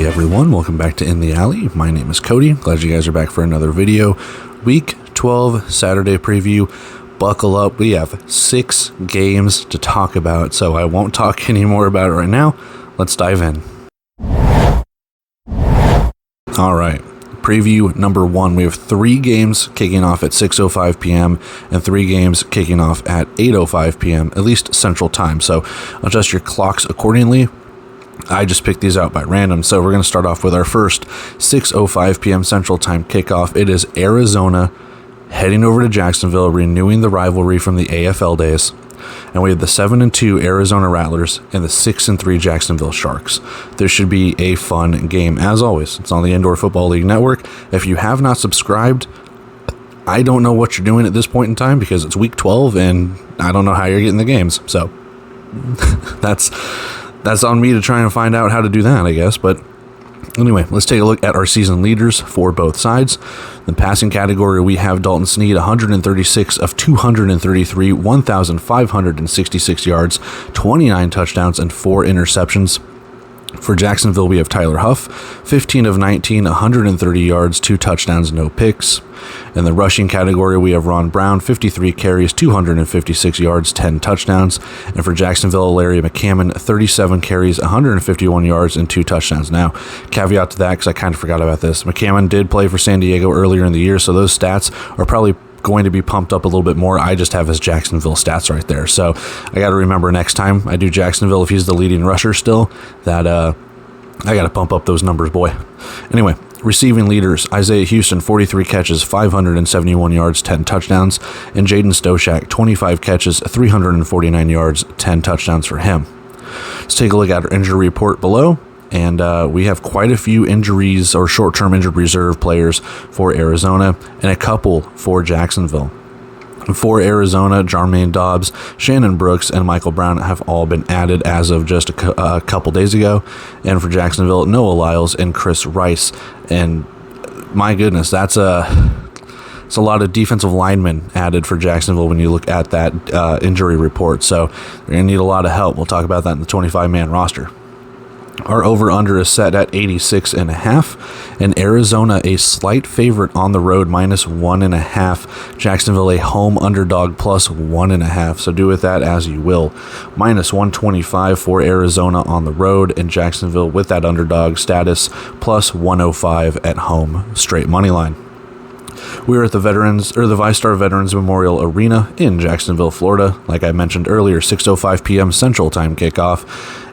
Hey everyone, welcome back to In the Alley. My name is Cody. Glad you guys are back for another video. Week 12 Saturday preview. Buckle up. We have 6 games to talk about, so I won't talk any more about it right now. Let's dive in. All right. Preview number 1. We have 3 games kicking off at 6:05 p.m. and 3 games kicking off at 8:05 p.m., at least Central Time. So adjust your clocks accordingly. I just picked these out by random. So we're going to start off with our first 6:05 p.m. Central Time kickoff. It is Arizona heading over to Jacksonville, renewing the rivalry from the AFL days. And we have the 7-2 Arizona Rattlers and the 6-3 Jacksonville Sharks. This should be a fun game. As always, it's on the Indoor Football League Network. If you have not subscribed, I don't know what you're doing at this point in time because it's week 12 and I don't know how you're getting the games. So that's on me to try and find out how to do that, I guess. But anyway, let's take a look at our season leaders for both sides. The passing category, we have Dalton Snead, 136 of 233, 1,566 yards, 29 touchdowns, and 4 interceptions. For Jacksonville, we have Tyler Huff, 15 of 19, 130 yards, 2 touchdowns, no picks. In the rushing category, we have Ron Brown, 53 carries, 256 yards, 10 touchdowns. And for Jacksonville, Larry McCammon, 37 carries, 151 yards, and 2 touchdowns. Now, caveat to that, because I kind of forgot about this, McCammon did play for San Diego earlier in the year, so those stats are probably going to be pumped up a little bit more. I just have his Jacksonville stats right there. So I got to remember next time I do Jacksonville, if he's the leading rusher still, that I got to pump up those numbers, boy. Anyway, receiving leaders, Isaiah Houston, 43 catches, 571 yards, 10 touchdowns. And Jaden Stoshak, 25 catches, 349 yards, 10 touchdowns for him. Let's take a look at our injury report below. And we have quite a few injuries or short-term injured reserve players for Arizona and a couple for Jacksonville. For Arizona, Jermaine Dobbs, Shannon Brooks, and Michael Brown have all been added as of just a couple days ago. And for Jacksonville, Noah Lyles and Chris Rice. And my goodness, that's a lot of defensive linemen added for Jacksonville when you look at that injury report. So they're going to need a lot of help. We'll talk about that in the 25-man roster. Our over-under is set at 86.5, and Arizona a slight favorite on the road, -1.5. Jacksonville a home underdog, +1.5. So do with that as you will. -125 for Arizona on the road, and Jacksonville with that underdog status, +105 at home, straight money line. We're at the VyStar Veterans Memorial Arena in Jacksonville, Florida. Like I mentioned earlier, 6:05 p.m. Central Time kickoff.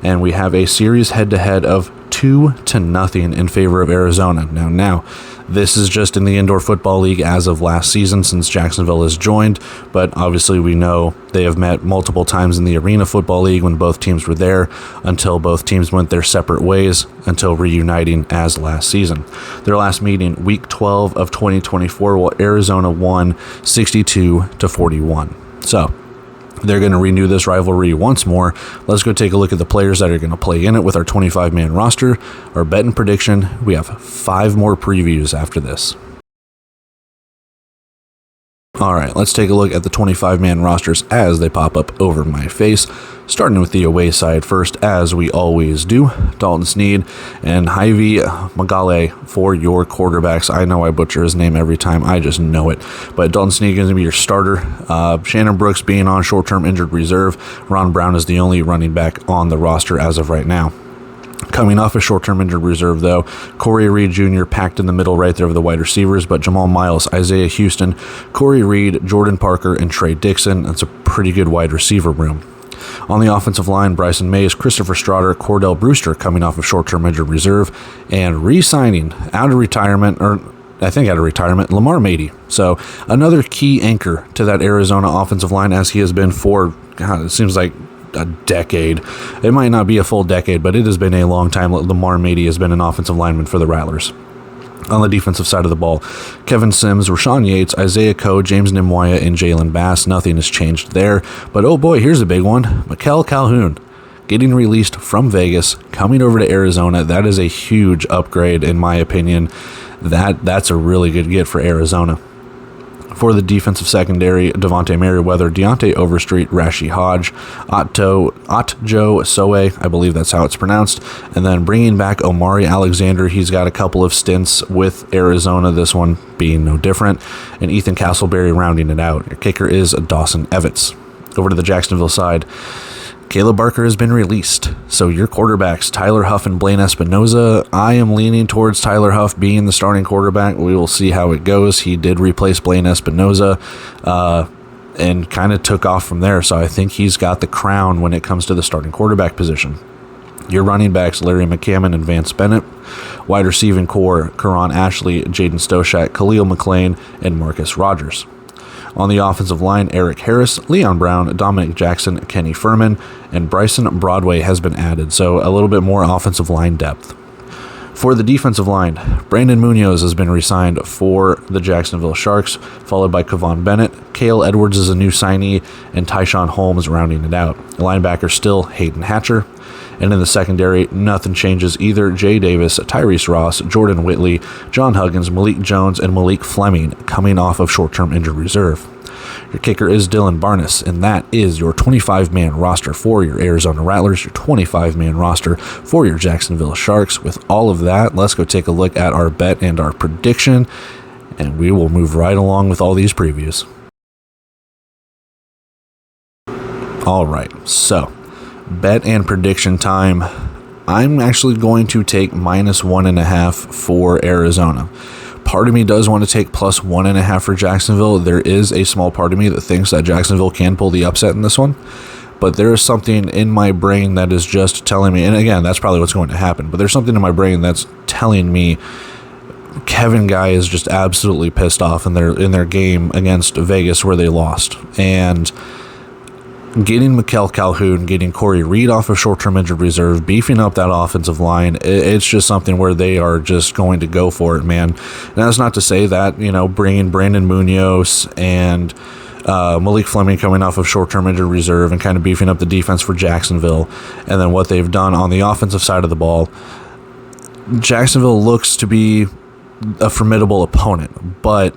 And we have a series head-to-head of 2-0 in favor of Arizona. Now, this is just in the Indoor Football League as of last season since Jacksonville has joined, but obviously we know they have met multiple times in the Arena Football League when both teams were there until both teams went their separate ways until reuniting as last season. Their last meeting, week 12 of 2024, while Arizona won 62-41. So they're going to renew this rivalry once more. Let's go take a look at the players that are going to play in it with our 25-man roster. Our bet and prediction, we have 5 more previews after this. All right, let's take a look at the 25-man rosters as they pop up over my face. Starting with the away side first, as we always do. Dalton Snead and Hyvie Magale for your quarterbacks. I know I butcher his name every time. I just know it. But Dalton Snead is going to be your starter. Shannon Brooks being on short-term injured reserve. Ron Brown is the only running back on the roster as of right now. Coming off a short-term injured reserve, though, Corey Reed Jr. packed in the middle right there of the wide receivers, but Jamal Miles, Isaiah Houston, Corey Reed, Jordan Parker, and Trey Dixon. That's a pretty good wide receiver room. On the offensive line, Bryson Mays, Christopher Strotter, Cordell Brewster coming off of short-term injured reserve, and re-signing out of retirement, Lamar Mady. So another key anchor to that Arizona offensive line as he has been for, it seems like, a decade. It might not be a full decade, but it has been a long time. Lamar Mady has been an offensive lineman for the Rattlers. On the defensive side of the ball, Kevin Sims, Rashawn Yates, Isaiah Coe, James Nimwaya, and Jalen Bass. Nothing has changed there. But oh boy, here's a big one. Mikel Calhoun getting released from Vegas, coming over to Arizona. That is a huge upgrade in my opinion. That's a really good get for Arizona. For the defensive secondary, Devontae Merriweather, Deontay Overstreet, Rashi Hodge, Otjo Soe, I believe that's how it's pronounced, and then bringing back Omari Alexander. He's got a couple of stints with Arizona, this one being no different, and Ethan Castleberry rounding it out. Your kicker is Dawson Evans. Over to the Jacksonville side, Caleb Barker has been released. So your quarterbacks, Tyler Huff and Blaine Espinoza, I am leaning towards Tyler Huff being the starting quarterback. We will see how it goes. He did replace Blaine Espinoza and kind of took off from there. So I think he's got the crown when it comes to the starting quarterback position. Your running backs, Larry McCammon and Vance Bennett. Wide receiving core, Karan Ashley, Jaden Stoshak, Khalil McLean, and Marcus Rogers. On the offensive line, Eric Harris, Leon Brown, Dominic Jackson, Kenny Furman, and Bryson Broadway has been added, so a little bit more offensive line depth. For the defensive line, Brandon Munoz has been re-signed for the Jacksonville Sharks, followed by Kevon Bennett. Cale Edwards is a new signee, and Tyshawn Holmes rounding it out. Linebacker still Hayden Hatcher. And in the secondary, nothing changes either. Jay Davis, Tyrese Ross, Jordan Whitley, John Huggins, Malik Jones, and Malik Fleming coming off of short-term injured reserve. Your kicker is Dylan Barnes, and that is your 25-man roster for your Arizona Rattlers, your 25-man roster for your Jacksonville Sharks. With all of that, let's go take a look at our bet and our prediction, and we will move right along with all these previews. All right, so bet and prediction time. I'm actually going to take -1.5 for Arizona. Part of me does want to take +1.5 for Jacksonville. There is a small part of me that thinks that Jacksonville can pull the upset in this one, but there is something in my brain that is just telling me, and again, that's probably what's going to happen, but there's something in my brain that's telling me Kevin Guy is just absolutely pissed off in their game against Vegas where they lost. And getting Mikael Calhoun, getting Corey Reed off of short-term injured reserve, beefing up that offensive line, it's just something where they are just going to go for it, man. And that's not to say that, bringing Brandon Munoz and Malik Fleming coming off of short-term injured reserve and kind of beefing up the defense for Jacksonville, and then what they've done on the offensive side of the ball, Jacksonville looks to be a formidable opponent, but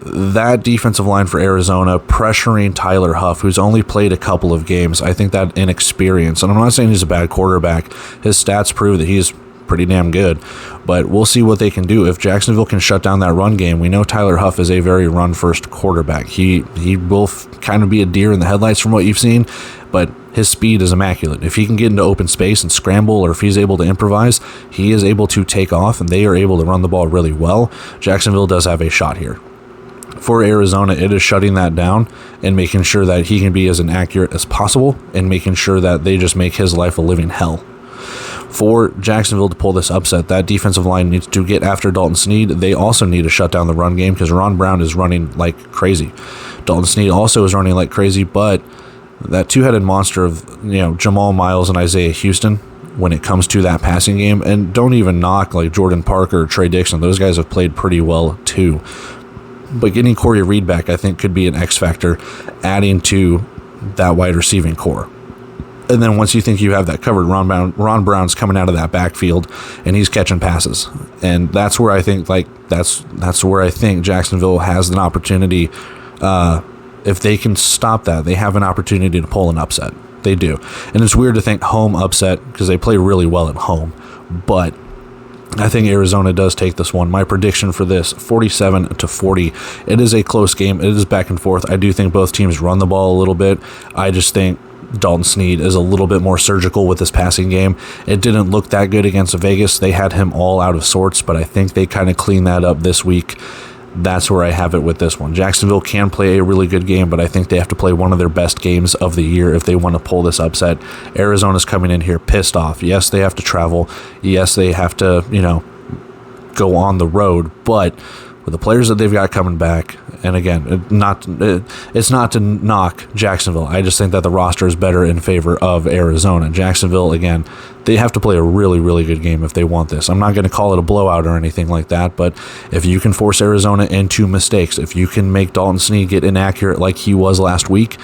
that defensive line for Arizona pressuring Tyler Huff, who's only played a couple of games, I think that inexperience, and I'm not saying he's a bad quarterback, his stats prove that he's pretty damn good, but we'll see what they can do. If Jacksonville can shut down that run game, we know Tyler Huff is a very run-first quarterback. He will kind of be a deer in the headlights from what you've seen, but his speed is immaculate. If he can get into open space and scramble, or if he's able to improvise, he is able to take off, and they are able to run the ball really well. Jacksonville does have a shot here. For Arizona, it is shutting that down and making sure that he can be as inaccurate as possible and making sure that they just make his life a living hell. For Jacksonville to pull this upset, that defensive line needs to get after Dalton Sneed. They also need to shut down the run game because Ron Brown is running like crazy. Dalton Sneed also is running like crazy, but that two-headed monster of Jamal Miles and Isaiah Houston, when it comes to that passing game, and don't even knock like Jordan Parker or Trey Dixon, those guys have played pretty well too. But getting Corey Reed back, I think, could be an X factor, adding to that wide receiving core. And then once you think you have that covered, Ron Brown's coming out of that backfield, and he's catching passes. And that's where I think, that's where I think Jacksonville has an opportunity. If they can stop that, they have an opportunity to pull an upset. They do. And it's weird to think home upset because they play really well at home. But I think Arizona does take this one. My prediction for this, 47-40. It is a close game. It is back and forth. I do think both teams run the ball a little bit. I just think Dalton Sneed is a little bit more surgical with his passing game. It didn't look that good against Vegas. They had him all out of sorts, but I think they kind of cleaned that up this week. That's where I have it with this one. Jacksonville can play a really good game, but I think they have to play one of their best games of the year if they want to pull this upset. Arizona's coming in here pissed off. Yes, they have to travel. Yes, they have to, go on the road, but with the players that they've got coming back, and again, it's not to knock Jacksonville. I just think that the roster is better in favor of Arizona. Jacksonville, again, they have to play a really, really good game if they want this. I'm not going to call it a blowout or anything like that, but if you can force Arizona into mistakes, if you can make Dalton Sneed get inaccurate like he was last week,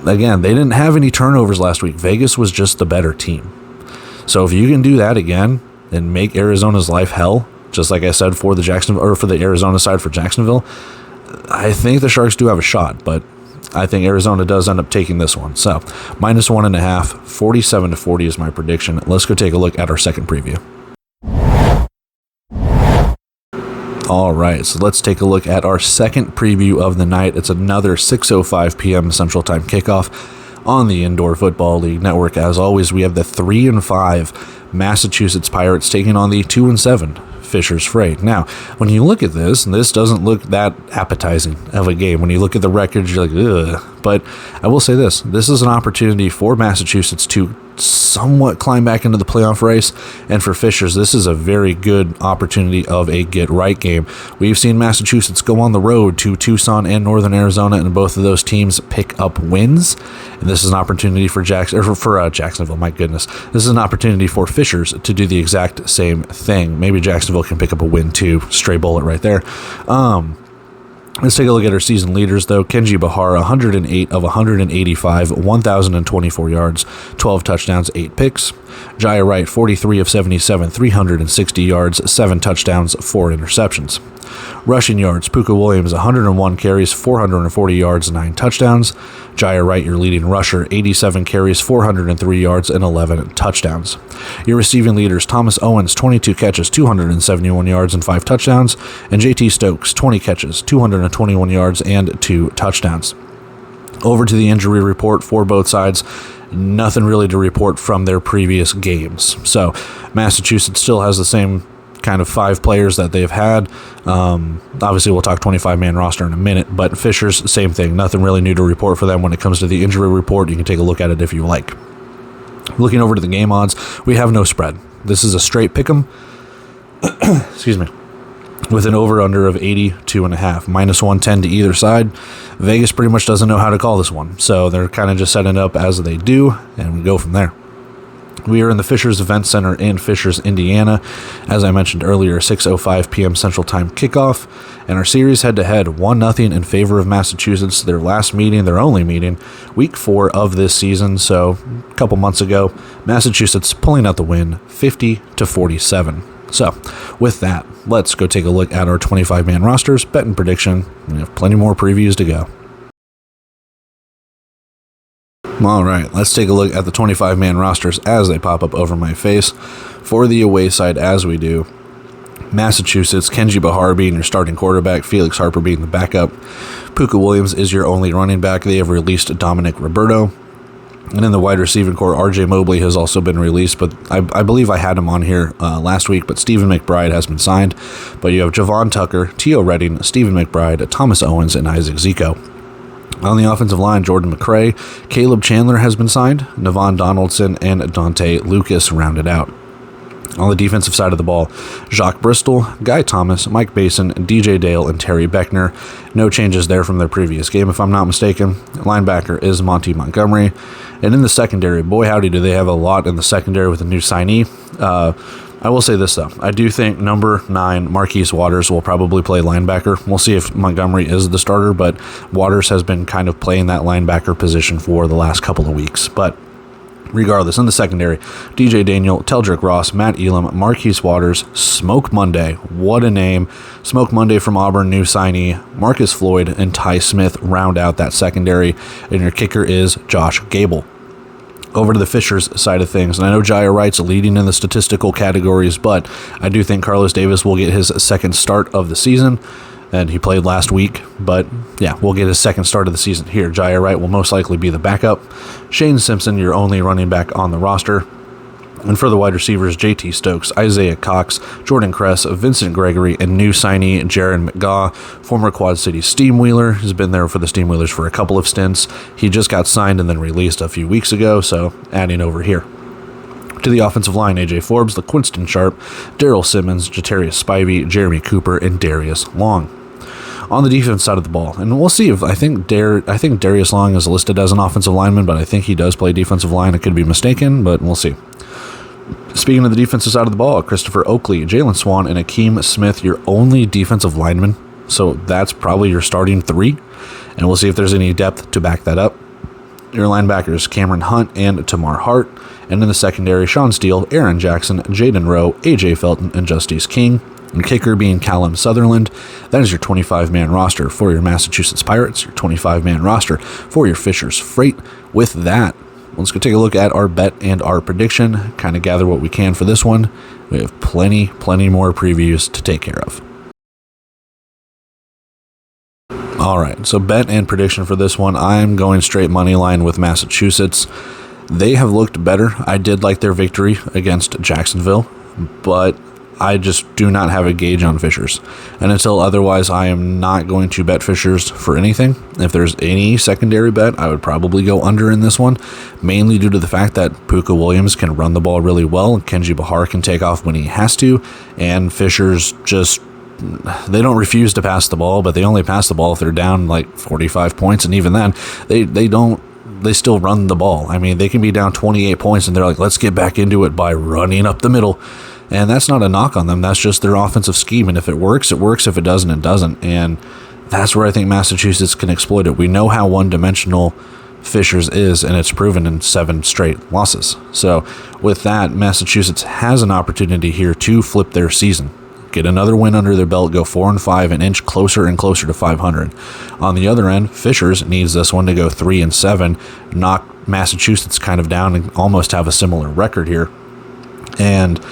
again, they didn't have any turnovers last week. Vegas was just the better team. So if you can do that again and make Arizona's life hell, just like I said for the Arizona side for Jacksonville, I think the Sharks do have a shot, but I think Arizona does end up taking this one. So -1.5, 47-40 is my prediction. Let's go take a look at our second preview. All right, so let's take a look at our second preview of the night. It's another 6:05 p.m. Central Time kickoff on the Indoor Football League Network. As always, we have the 3-5 Massachusetts Pirates taking on the 2-7 Fishers Freight. Now, when you look at this doesn't look that appetizing of a game. When you look at the records, you're like, ugh. But I will say this is an opportunity for Massachusetts to somewhat climb back into the playoff race, and for Fishers, this is a very good opportunity of a get-right game. We've seen Massachusetts go on the road to Tucson and Northern Arizona, and both of those teams pick up wins, and this is an opportunity for Jacksonville, my goodness. This is an opportunity for Fishers to do the exact same thing. Maybe Jacksonville can pick up a win too. Stray bullet right there. Let's take a look at our season leaders, though. Kenji Bahar, 108 of 185, 1,024 yards, 12 touchdowns, 8 picks. Jaya Wright, 43 of 77, 360 yards, 7 touchdowns, 4 interceptions. Rushing yards, Puka Williams, 101 carries, 440 yards, 9 touchdowns. Jaya Wright, your leading rusher, 87 carries, 403 yards, and 11 touchdowns. Your receiving leaders, Thomas Owens, 22 catches, 271 yards, and 5 touchdowns. And JT Stokes, 20 catches, 221 yards, and 2 touchdowns. Over to the injury report for both sides. Nothing really to report from their previous games. So Massachusetts still has the same kind of 5 players that they've had. Obviously, we'll talk 25-man roster in a minute, but Fishers, same thing. Nothing really new to report for them when it comes to the injury report. You can take a look at it if you like. Looking over to the game odds, we have no spread. This is a straight pick'em. Excuse me. With an over-under of 82.5, -110 to either side. Vegas pretty much doesn't know how to call this one, so they're kind of just setting it up as they do, and we go from there. We are in the Fishers Event Center in Fishers, Indiana. As I mentioned earlier, 6:05 p.m. Central Time kickoff, and our series head-to-head, 1-0 in favor of Massachusetts. Their last meeting, their only meeting, week 4 of this season, so a couple months ago. Massachusetts pulling out the win, 50-47. So, with that, let's go take a look at our 25-man rosters, bet and prediction. We have plenty more previews to go. All right, let's take a look at the 25-man rosters as they pop up over my face. For the away side, as we do, Massachusetts, Kenji Bahar being your starting quarterback, Felix Harper being the backup. Puka Williams is your only running back. They have released Dominic Roberto. And in the wide receiving core, RJ Mobley has also been released, but I believe I had him on here last week, but Stephen McBride has been signed. But you have Javon Tucker, Tio Redding, Stephen McBride, Thomas Owens, and Isaac Zico. On the offensive line, Jordan McCray, Caleb Chandler has been signed, Navon Donaldson, and Dante Lucas rounded out. On the defensive side of the ball, Jacques Bristol, Guy Thomas, Mike Basin, DJ Dale, and Terry Beckner. No changes there from their previous game, if I'm not mistaken. Linebacker is Monty Montgomery. And in the secondary, boy howdy do they have a lot in the secondary with a new signee. I will say this, though. I do think number 9, Marquise Waters, will probably play linebacker. We'll see if Montgomery is the starter, but Waters has been kind of playing that linebacker position for the last couple of weeks. But regardless, in the secondary, DJ Daniel, Teldrick Ross, Matt Elam, Marquise Waters, Smoke Monday. What a name. Smoke Monday from Auburn, new signee. Marcus Floyd and Ty Smith round out that secondary. And your kicker is Josh Gable. Over to the Fishers side of things, and I know Jaya Wright's leading in the statistical categories, but I do think Carlos Davis will get his second start of the season, and he played last week, but yeah, we'll get his second start of the season here. Jaya Wright will most likely be the backup. Shane Simpson, your only running back on the roster. And for the wide receivers, JT Stokes, Isaiah Cox, Jordan Kress, Vincent Gregory, and new signee Jaron McGaw, former Quad City Steamwheeler, has been there for the Steamwheelers for a couple of stints. He just got signed and then released a few weeks ago, so adding over here. To the offensive line, AJ Forbes, LaQuinston Sharp, Daryl Simmons, Jatarius Spivey, Jeremy Cooper, and Darius Long. On the defense side of the ball, and we'll see if I think Darius Long is listed as an offensive lineman, but I think he does play defensive line. I could be mistaken, but we'll see. Speaking of the defensive side of the ball, Christopher Oakley, Jalen Swan, and Akeem Smith, your only defensive lineman. So that's probably your starting 3. And we'll see if there's any depth to back that up. Your linebackers, Cameron Hunt and Tamar Hart. And in the secondary, Sean Steele, Aaron Jackson, Jaden Rowe, AJ Felton, and Justice King. and kicker being Callum Sutherland. That is your 25-man roster for your Massachusetts Pirates, your 25-man roster for your Fishers Freight. With that, let's go take a look at our bet and our prediction, kind of gather what we can for this one. We have plenty more previews to take care of. All right, so bet and prediction for this one, I'm going straight money line with Massachusetts. They have looked better. I did like their victory against Jacksonville, but I just do not have a gauge on Fishers. And until otherwise, I am not going to bet Fishers for anything. If there's any secondary bet, I would probably go under in this one, mainly due to the fact that Puka Williams can run the ball really well. Kenji Bahar can take off when he has to, and Fishers just, they don't refuse to pass the ball, but they only pass the ball if they're down like 45 points, and even then, they still run the ball. I mean, they can be down 28 points, and they're like, let's get back into it by running up the middle. And that's not a knock on them. That's just their offensive scheme. And if it works, it works. If it doesn't, it doesn't. And that's where I think Massachusetts can exploit it. We know how one-dimensional Fishers is, and it's proven in 7 straight losses. So with that, Massachusetts has an opportunity here to flip their season, get another win under their belt, go 4-5, and inch closer and closer to 500. On the other end, Fishers needs this one to go 3-7, knock Massachusetts kind of down and almost have a similar record here. And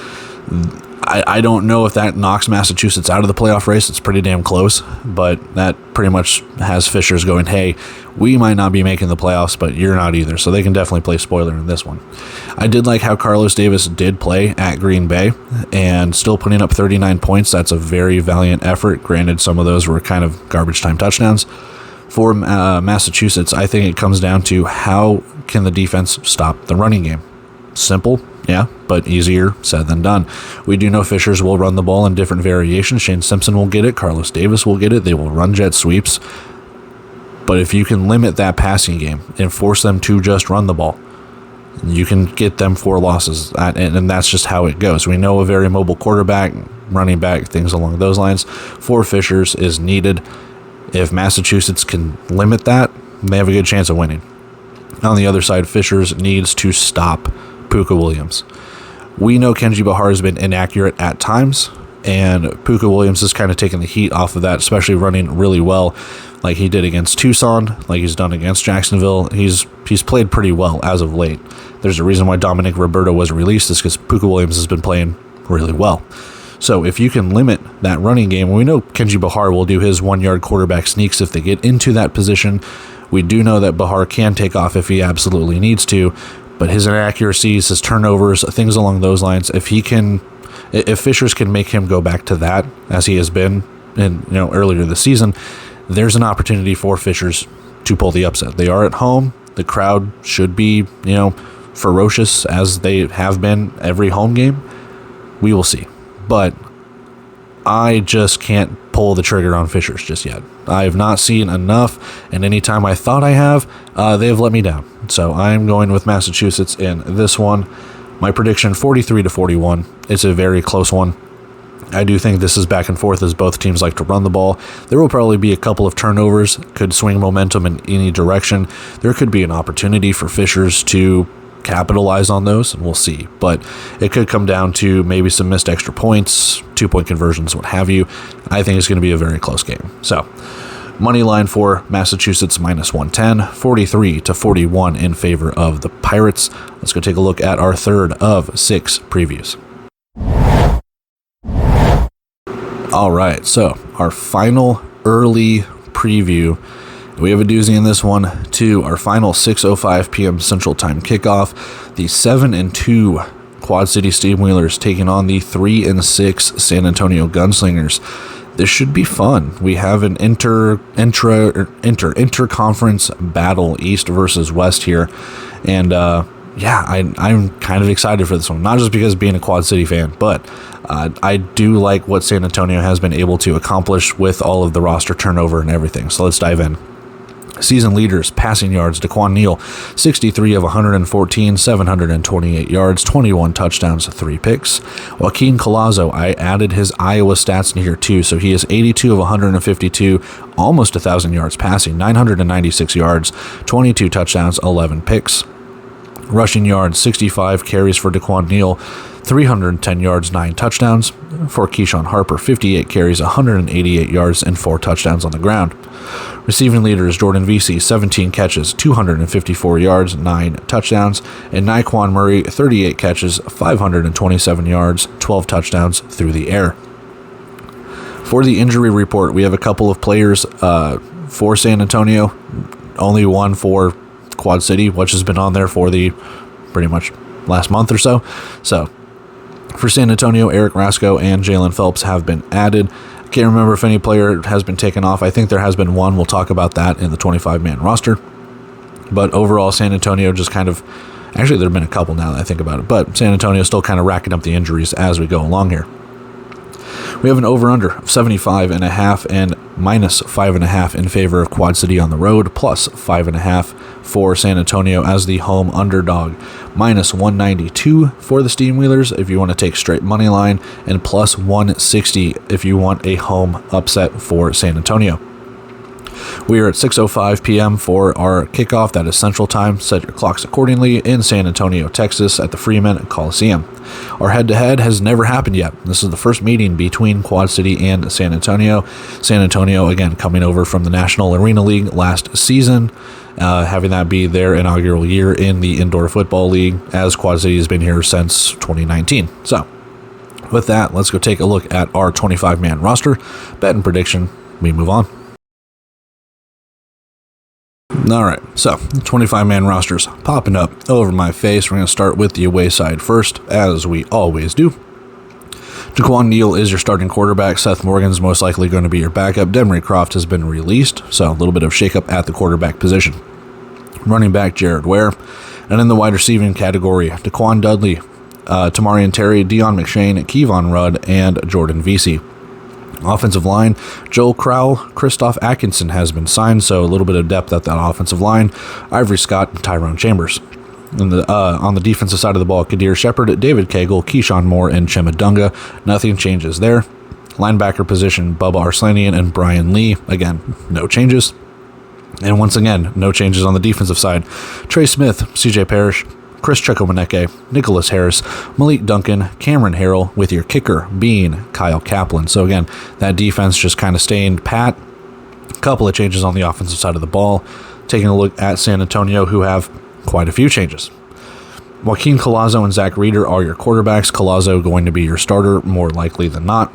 I don't know if that knocks Massachusetts out of the playoff race. It's pretty damn close, but that pretty much has Fishers going, hey, we might not be making the playoffs, but you're not either. So they can definitely play spoiler in this one. I did like how Carlos Davis did play at Green Bay and still putting up 39 points. That's a very valiant effort. Granted, some of those were kind of garbage time touchdowns. For Massachusetts, I think it comes down to how can the defense stop the running game. Simple, yeah, but easier said than done. We do know Fishers will run the ball in different variations. Shane Simpson will get it. Carlos Davis will get it. They will run jet sweeps. But if you can limit that passing game and force them to just run the ball, you can get them 4 losses. And that's just how it goes. We know a very mobile quarterback, running back, things along those lines for Fishers is needed. If Massachusetts can limit that, they have a good chance of winning. On the other side, Fishers needs to stop Puka Williams. We know Kenji Bahar has been inaccurate at times, and Puka Williams has kind of taken the heat off of that, especially running really well like he did against Tucson, like he's done against Jacksonville. He's played pretty well as of late. There's a reason why Dominic Roberto was released, is because Puka Williams has been playing really well. So if you can limit that running game, we know Kenji Bahar will do his 1-yard quarterback sneaks if they get into that position. We do know that Bahar can take off if he absolutely needs to, but his inaccuracies, his turnovers, things along those lines, if Fishers can make him go back to that as he has been earlier this season, there's an opportunity for Fishers to pull the upset. They are at home. The crowd should be, ferocious as they have been every home game. We will see. But I just can't pull the trigger on Fishers just yet. I have not seen enough, and anytime I thought I have, they have let me down. So I'm going with Massachusetts in this one. My prediction, 43-41. It's a very close one. I do think this is back and forth as both teams like to run the ball. There will probably be a couple of turnovers, could swing momentum in any direction. There could be an opportunity for Fishers to capitalize on those, and we'll see. But it could come down to maybe some missed extra points, 2-point conversions, what have you. I think it's going to be a very close game. So, money line for Massachusetts -110, 43-41 in favor of the Pirates. Let's go take a look at our third of 6 previews. All right, so our final early preview. We have a doozy in this one, too. Our final 6:05 p.m. Central Time kickoff. The 7-2 Quad City Steamwheelers taking on the 3-6 San Antonio Gunslingers. This should be fun. We have an inter-conference battle, East versus West here. And I'm kind of excited for this one. Not just because of being a Quad City fan, but I do like what San Antonio has been able to accomplish with all of the roster turnover and everything. So let's dive in. Season leaders, passing yards, Daquan Neal, 63 of 114, 728 yards, 21 touchdowns, 3 picks. Joaquin Collazo, I added his Iowa stats in here too, so he is 82 of 152, almost 1,000 yards passing, 996 yards, 22 touchdowns, 11 picks. Rushing yards, 65 carries for Daquan Neal, 310 yards, 9 touchdowns. For Keyshawn Harper, 58 carries, 188 yards, and 4 touchdowns on the ground. Receiving leaders, Jordan Vesey, 17 catches, 254 yards, 9 touchdowns. And Nyquan Murray, 38 catches, 527 yards, 12 touchdowns through the air. For the injury report, we have a couple of players for San Antonio. Only one for Quad City, which has been on there for the pretty much last month or so. So for San Antonio, Eric Rasco and Jalen Phelps have been added. I can't remember if any player has been taken off. I think there has been one. We'll talk about that in the 25-man roster. But overall, San Antonio just kind of, actually there have been a couple now that I think about it, but San Antonio is still kind of racking up the injuries as we go along here. We have an over-under of 75.5 and minus 5.5 in favor of Quad City on the road, plus 5.5 for San Antonio as the home underdog. Minus 192 for the Steamwheelers if you want to take straight money line, and plus 160 if you want a home upset for San Antonio. We are at 6:05 p.m. for our kickoff. That is Central Time. Set your clocks accordingly in San Antonio, Texas at the Freeman Coliseum. Our head-to-head has never happened yet. This is the first meeting between Quad City and San Antonio. San Antonio, again, coming over from the National Arena League last season, having that be their inaugural year in the Indoor Football League, as Quad City has been here since 2019. So, with that, let's go take a look at our 25-man roster. Bet and prediction, we move on. All right, so 25-man rosters popping up over my face. We're going to start with the away side first, as we always do. Daquan Neal is your starting quarterback. Seth Morgan's most likely going to be your backup. Demery Croft has been released, so a little bit of shakeup at the quarterback position. Running back, Jared Ware. And in the wide receiving category, Daquan Dudley, Tamarian Terry, Deion McShane, Kevon Rudd, and Jordan Vesey. Offensive line, Joel Crowell, Christoph Atkinson has been signed, so a little bit of depth at that offensive line. Ivory Scott and Tyrone Chambers. And on the defensive side of the ball, Kadir Shepard, David Cagle, Keyshawn Moore, and Chema Dunga. Nothing changes there. Linebacker position, Bubba Arslanian and Brian Lee. Again, no changes. And once again, no changes on the defensive side. Trey Smith, CJ Parrish, Chris Chukwuemeka, Nicholas Harris, Malik Duncan, Cameron Harrell, with your kicker being Kyle Kaplan. So again, that defense just kind of staying pat. A couple of changes on the offensive side of the ball. Taking a look at San Antonio, who have quite a few changes. Joaquin Collazo and Zach Reeder are your quarterbacks. Collazo going to be your starter, more likely than not.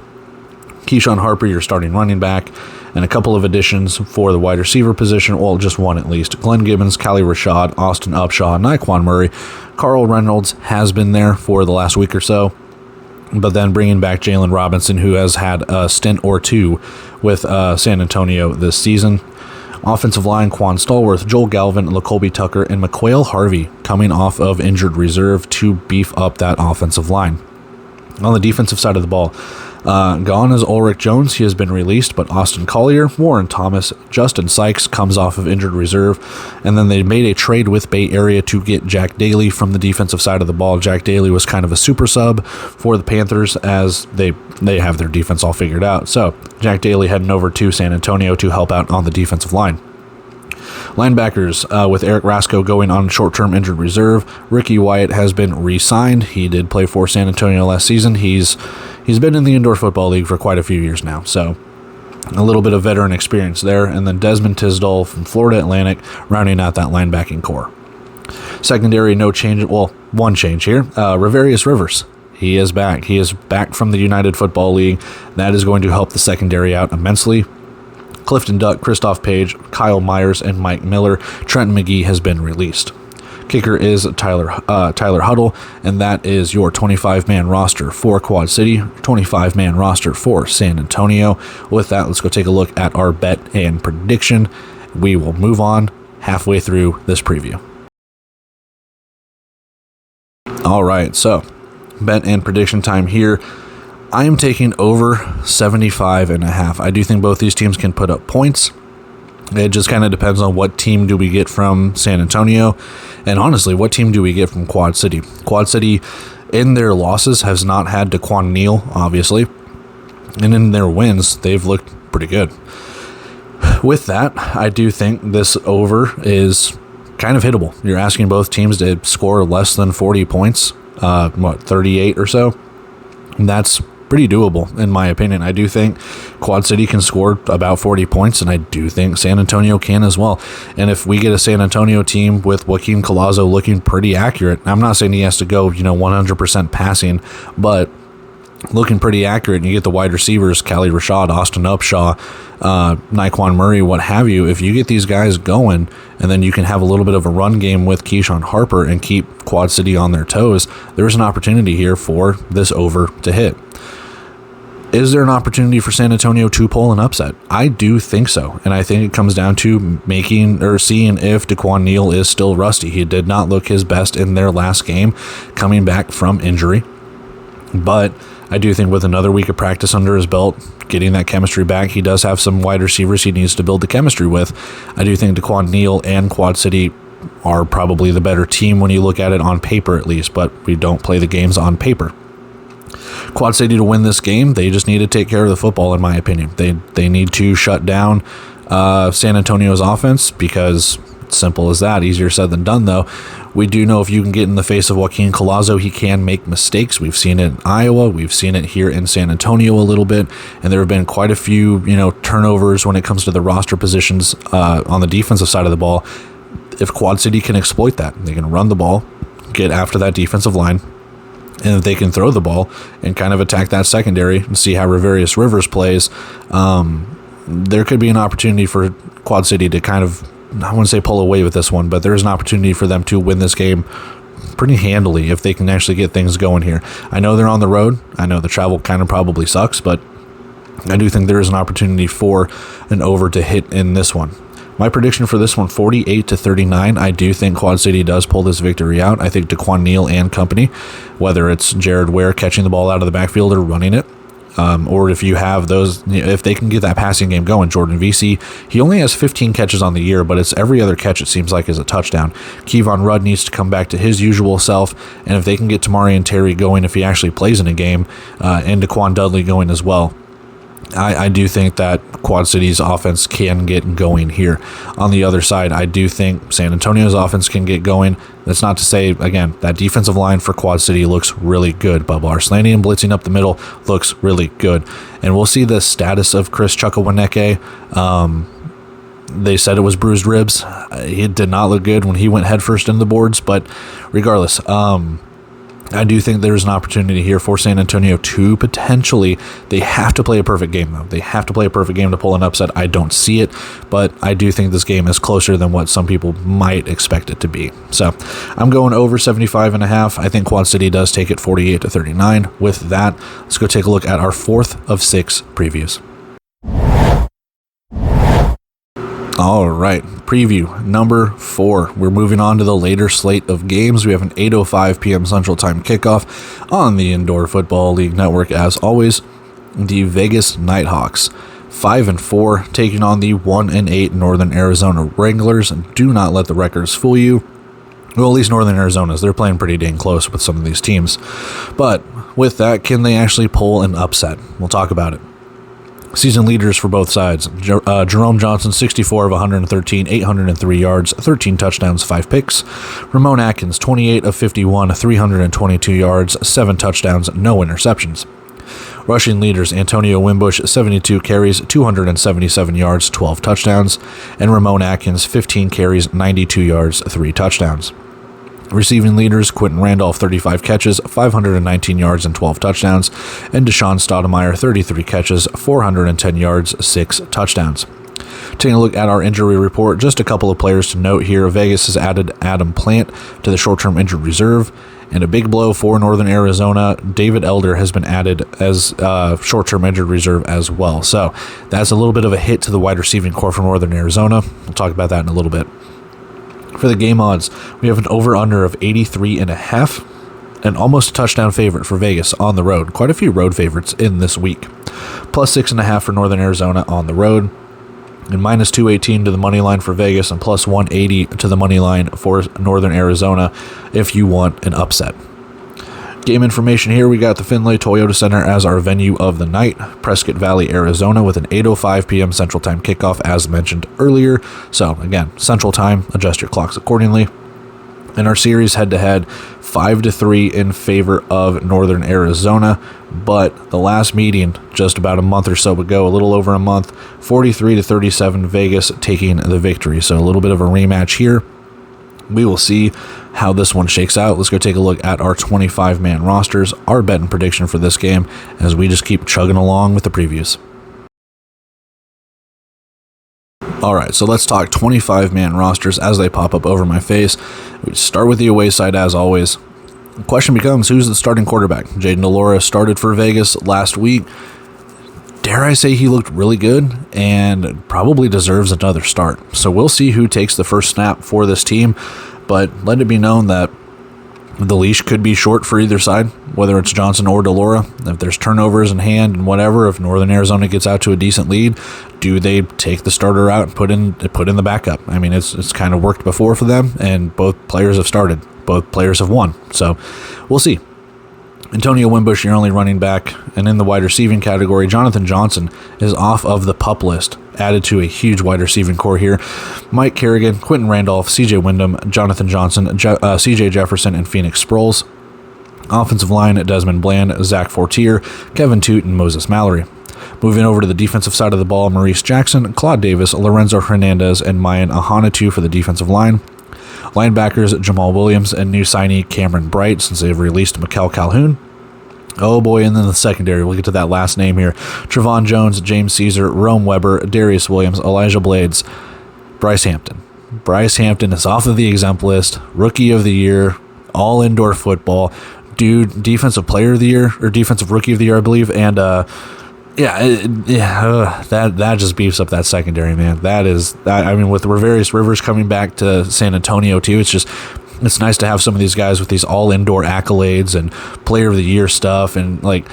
Keyshawn Harper, your starting running back, and a couple of additions for the wide receiver position, well, just one at least. Glenn Gibbons, Callie Rashad, Austin Upshaw, Nyquan Murray. Carl Reynolds has been there for the last week or so, but then bringing back Jalen Robinson, who has had a stint or two with San Antonio this season. Offensive line, Quan Stallworth, Joel Galvin, LaColby Tucker, and McQuail Harvey coming off of injured reserve to beef up that offensive line. On the defensive side of the ball, gone is Ulrich Jones. He has been released, but Austin Collier, Warren Thomas, Justin Sykes comes off of injured reserve, and then they made a trade with Bay Area to get Jack Daly from the defensive side of the ball. Jack Daly was kind of a super sub for the Panthers, as they have their defense all figured out. So Jack Daly heading over to San Antonio to help out on the defensive line. Linebackers, with Eric Rasco going on short-term injured reserve. Ricky Wyatt has been re-signed. He did play for San Antonio last season. He's been in the Indoor Football League for quite a few years now, so a little bit of veteran experience there. And then Desmond Tisdall from Florida Atlantic rounding out that linebacking core. Secondary, no change. Well, one change here. Ravarius Rivers. He is back. He is back from the United Football League. That is going to help the secondary out immensely. Clifton Duck, Christoph Page, Kyle Myers, and Mike Miller. Trenton McGee has been released. Kicker is Tyler Huddle, and that is your 25-man roster for Quad City, 25-man roster for San Antonio. With that, let's go take a look at our bet and prediction. We will move on halfway through this preview. All right, so bet and prediction time here. I am taking over 75.5. I do think both these teams can put up points. It just kind of depends on what team do we get from San Antonio, and honestly, what team do we get from Quad City. Quad City, in their losses, has not had Daquan Neal, obviously, and in their wins, they've looked pretty good. With that, I do think this over is kind of hittable. You're asking both teams to score less than 40 points, 38 or so. And that's pretty doable, in my opinion. I do think Quad City can score about 40 points, and I do think San Antonio can as well. And if we get a San Antonio team with Joaquin Collazo looking pretty accurate, I'm not saying he has to go, 100% passing, but looking pretty accurate, and you get the wide receivers, Cali Rashad, Austin Upshaw, Nyquan Murray, what have you. If you get these guys going, and then you can have a little bit of a run game with Keyshawn Harper and keep Quad City on their toes, there's an opportunity here for this over to hit. Is there an opportunity for San Antonio to pull an upset? I do think so, and I think it comes down to seeing if DeQuan Neal is still rusty. He did not look his best in their last game, coming back from injury, but I do think with another week of practice under his belt, getting that chemistry back, he does have some wide receivers he needs to build the chemistry with. I do think DeQuan Neal and Quad City are probably the better team when you look at it on paper, at least, but we don't play the games on paper. Quad City to win this game, they just need to take care of the football, in my opinion. They need to shut down San Antonio's offense, because it's simple as that. Easier said than done, though. We do know if you can get in the face of Joaquin Collazo, he can make mistakes. We've seen it in Iowa. We've seen it here in San Antonio a little bit, and there have been quite a few turnovers when it comes to the roster positions on the defensive side of the ball. If Quad City can exploit that, they can run the ball, get after that defensive line, and if they can throw the ball and kind of attack that secondary and see how Riverius Rivers plays, there could be an opportunity for Quad City to kind of, I wouldn't say pull away with this one, but there's an opportunity for them to win this game pretty handily if they can actually get things going here. I know they're on the road. I know the travel kind of probably sucks, but I do think there is an opportunity for an over to hit in this one. My prediction for this one, 48-39. I do think Quad City does pull this victory out. I think DeQuan Neal and company, whether it's Jared Ware catching the ball out of the backfield or running it, or if you have those, if they can get that passing game going. Jordan Vesey, he only has 15 catches on the year, but it's every other catch, it seems like, is a touchdown. Kevon Rudd needs to come back to his usual self, and if they can get Tamari and Terry going, if he actually plays in a game, and DeQuan Dudley going as well, I do think that Quad City's offense can get going here. On the other side, I do think San Antonio's offense can get going. That's not to say, again, that defensive line for Quad City looks really good. Bubba Arslanian blitzing up the middle looks really good. And we'll see the status of Chris Chukwuemeka. They said it was bruised ribs. It did not look good when he went headfirst into the boards, but regardless, I do think there's an opportunity here for San Antonio to potentially, they have to play a perfect game, though. They have to play a perfect game to pull an upset. I don't see it, but I do think this game is closer than what some people might expect it to be. So I'm going over 75.5. I think Quad City does take it 48-39. With that, let's go take a look at our 4th of 6 previews. All right, preview number 4. We're moving on to the later slate of games. We have an 8:05 p.m. Central Time kickoff on the Indoor Football League Network. As always, the Vegas Nighthawks, 5-4, taking on the 1-8 Northern Arizona Wranglers. And do not let the records fool you. Well, at least Northern Arizona's. They're playing pretty dang close with some of these teams. But with that, can they actually pull an upset? We'll talk about it. Season leaders for both sides. Jerome Johnson, 64 of 113, 803 yards, 13 touchdowns, 5 picks. Ramon Atkins, 28 of 51, 322 yards, 7 touchdowns, no interceptions. Rushing leaders, Antonio Wimbush, 72 carries, 277 yards, 12 touchdowns. And Ramon Atkins, 15 carries, 92 yards, 3 touchdowns. Receiving leaders, Quentin Randolph, 35 catches, 519 yards, and 12 touchdowns, and Deshaun Stoudemire, 33 catches, 410 yards, 6 touchdowns. Taking a look at our injury report, just a couple of players to note here. Vegas has added Adam Plant to the short-term injured reserve, and a big blow for Northern Arizona, David Elder has been added as short-term injured reserve as well. So that's a little bit of a hit to the wide receiving core for Northern Arizona. We'll talk about that in a little bit. For the game odds, we have an over-under of 83.5, and almost a touchdown favorite for Vegas on the road. Quite a few road favorites in this week. Plus 6.5 for Northern Arizona on the road, and minus 218 to the money line for Vegas, and plus 180 to the money line for Northern Arizona if you want an upset. Game information here, we got the Findlay Toyota Center as our venue of the night, Prescott Valley, Arizona, with an 8:05 p.m. Central Time kickoff, as mentioned earlier. So, again, Central Time, adjust your clocks accordingly. In our series head-to-head, 5-3 in favor of Northern Arizona, but the last meeting, just about a month or so ago, a little over a month, 43-37, Vegas taking the victory. So a little bit of a rematch here. We will see how this one shakes out. Let's go take a look at our 25-man rosters, our bet and prediction for this game, as we just keep chugging along with the previews. All right, so let's talk 25-man rosters as they pop up over my face. We start with the away side as always. The question becomes, who's the starting quarterback? Jayden de Laura started for Vegas last week. Dare I say he looked really good and probably deserves another start. So we'll see who takes the first snap for this team, but let it be known that the leash could be short for either side, whether it's Johnson or de Laura. If there's turnovers in hand and whatever, if Northern Arizona gets out to a decent lead, do they take the starter out and put in the backup? I mean, it's kind of worked before for them, and both players have started. Both players have won. So we'll see. Antonio Wimbush, your only running back, and in the wide receiving category, Jonathan Johnson is off of the PUP list, added to a huge wide receiving core here. Mike Kerrigan, Quentin Randolph, CJ Wyndham, Jonathan Johnson, CJ Jefferson, and Phoenix Sproles. Offensive line, Desmond Bland, Zach Fortier, Kevin Toot, and Moses Mallory. Moving over to the defensive side of the ball, Maurice Jackson, Claude Davis, Lorenzo Hernandez, and Mayan Ahanatu for the defensive line. Linebackers, Jamal Williams and new signee Cameron Bright, since they've released Mikkel Calhoun. Oh boy, and then the secondary, we'll get to that last name here. Trevon Jones, James Caesar, Rome Weber, Darius Williams, Elijah Blades, Bryce Hampton. Bryce Hampton is off of the exempt list, rookie of the year, all indoor football, dude, defensive player of the year, or defensive rookie of the year, I believe, and that just beefs up that secondary, man. I mean, with Riverius Rivers coming back to San Antonio too, it's nice to have some of these guys with these all indoor accolades and player of the year stuff, and like,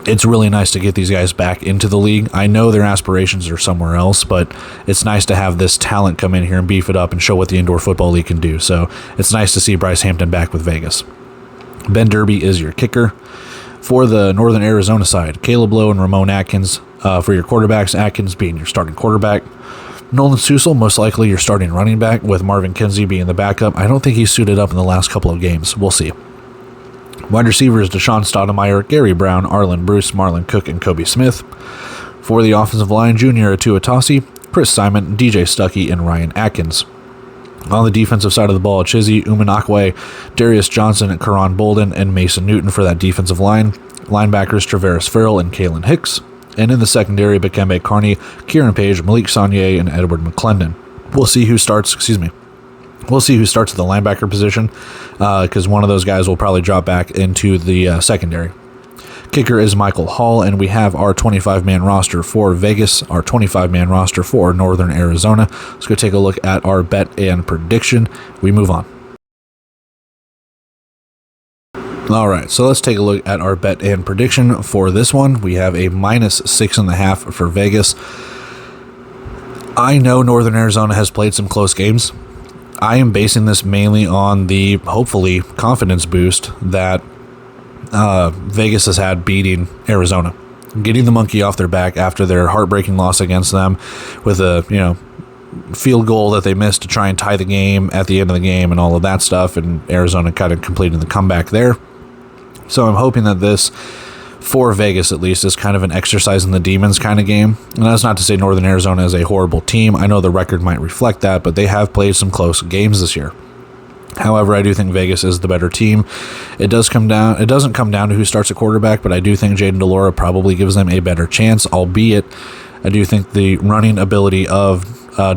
it's really nice to get these guys back into the league. I know their aspirations are somewhere else, but it's nice to have this talent come in here and beef it up and show what the indoor football league can do. So it's nice to see Bryce Hampton back with Vegas. Ben Derby is your kicker. For the Northern Arizona side, Caleb Lowe and Ramon Atkins for your quarterbacks, Atkins being your starting quarterback. Nolan Susel, most likely your starting running back, with Marvin Kinsey being the backup. I don't think he's suited up in the last couple of games. We'll see. Wide receivers, Deshaun Stoudemire, Gary Brown, Arlen Bruce, Marlon Cook, and Kobe Smith. For the offensive line, Junior Atuatasi, Chris Simon, DJ Stuckey, and Ryan Atkins. On the defensive side of the ball, Chizzy Umanakwe, Darius Johnson, Karan Bolden, and Mason Newton for that defensive line. Linebackers, Travaris Farrell and Kalen Hicks. And in the secondary, Bakembe Carney, Kieran Page, Malik Saunier, and Edward McClendon. We'll see who starts at the linebacker position, because one of those guys will probably drop back into the secondary. Kicker is Michael Hall, and we have our 25-man roster for Vegas, our 25-man roster for Northern Arizona. Let's go take a look at our bet and prediction. We move on. All right, so let's take a look at our bet and prediction for this one. We have a -6.5 for Vegas. I know Northern Arizona has played some close games. I am basing this mainly on the, hopefully, confidence boost that Vegas has had beating Arizona, getting the monkey off their back after their heartbreaking loss against them with a field goal that they missed to try and tie the game at the end of the game and all of that stuff, and Arizona kind of completed the comeback there. So I'm hoping that this, for Vegas at least, is kind of an exercise in the demons kind of game. And that's not to say Northern Arizona is a horrible team. I know the record might reflect that, but they have played some close games this year. However, I do think Vegas is the better team. It doesn't come down to who starts at quarterback, but I do think Jayden de Laura probably gives them a better chance, albeit I do think the running ability of